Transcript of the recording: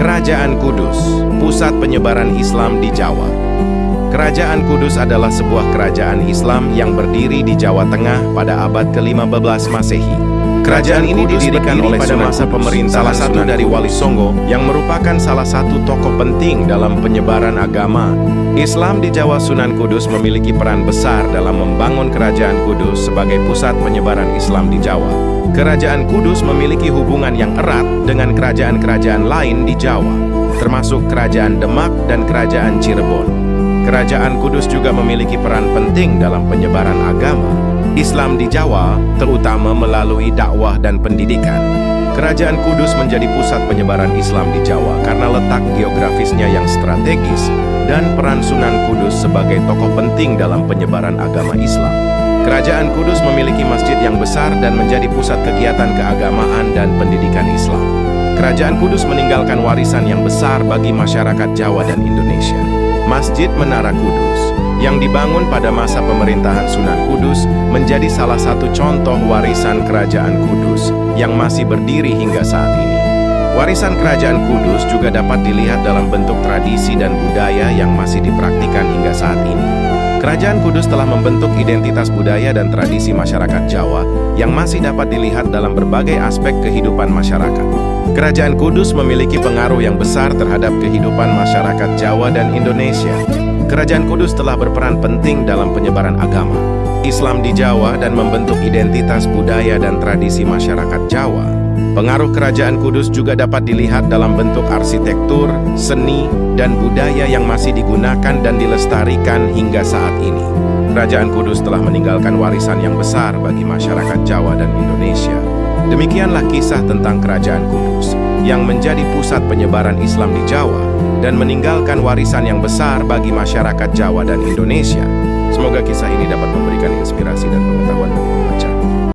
Kerajaan Kudus, pusat penyebaran Islam di Jawa. Kerajaan Kudus adalah sebuah kerajaan Islam yang berdiri di Jawa Tengah pada abad ke-15 Masehi. Kerajaan ini didirikan oleh pada masa pemerintahan salah satu dari Wali Songo yang merupakan salah satu tokoh penting dalam penyebaran agama Islam di Jawa. Sunan Kudus memiliki peran besar dalam membangun Kerajaan Kudus sebagai pusat penyebaran Islam di Jawa. Kerajaan Kudus memiliki hubungan yang erat dengan kerajaan-kerajaan lain di Jawa, termasuk Kerajaan Demak dan Kerajaan Cirebon. Kerajaan Kudus juga memiliki peran penting dalam penyebaran agama Islam di Jawa, terutama melalui dakwah dan pendidikan. Kerajaan Kudus menjadi pusat penyebaran Islam di Jawa karena letak geografisnya yang strategis dan peran Sunan Kudus sebagai tokoh penting dalam penyebaran agama Islam. Kerajaan Kudus memiliki masjid yang besar dan menjadi pusat kegiatan keagamaan dan pendidikan Islam. Kerajaan Kudus meninggalkan warisan yang besar bagi masyarakat Jawa dan Indonesia. Masjid Menara Kudus, yang dibangun pada masa pemerintahan Sunan Kudus, menjadi salah satu contoh warisan Kerajaan Kudus yang masih berdiri hingga saat ini. Warisan Kerajaan Kudus juga dapat dilihat dalam bentuk tradisi dan budaya yang masih dipraktikkan hingga saat ini. Kerajaan Kudus telah membentuk identitas budaya dan tradisi masyarakat Jawa yang masih dapat dilihat dalam berbagai aspek kehidupan masyarakat. Kerajaan Kudus memiliki pengaruh yang besar terhadap kehidupan masyarakat Jawa dan Indonesia. Kerajaan Kudus telah berperan penting dalam penyebaran agama Islam di Jawa dan membentuk identitas budaya dan tradisi masyarakat Jawa. Pengaruh Kerajaan Kudus juga dapat dilihat dalam bentuk arsitektur, seni, dan budaya yang masih digunakan dan dilestarikan hingga saat ini. Kerajaan Kudus telah meninggalkan warisan yang besar bagi masyarakat Jawa dan Indonesia. Demikianlah kisah tentang Kerajaan Kudus, yang menjadi pusat penyebaran Islam di Jawa dan meninggalkan warisan yang besar bagi masyarakat Jawa dan Indonesia. Semoga kisah ini dapat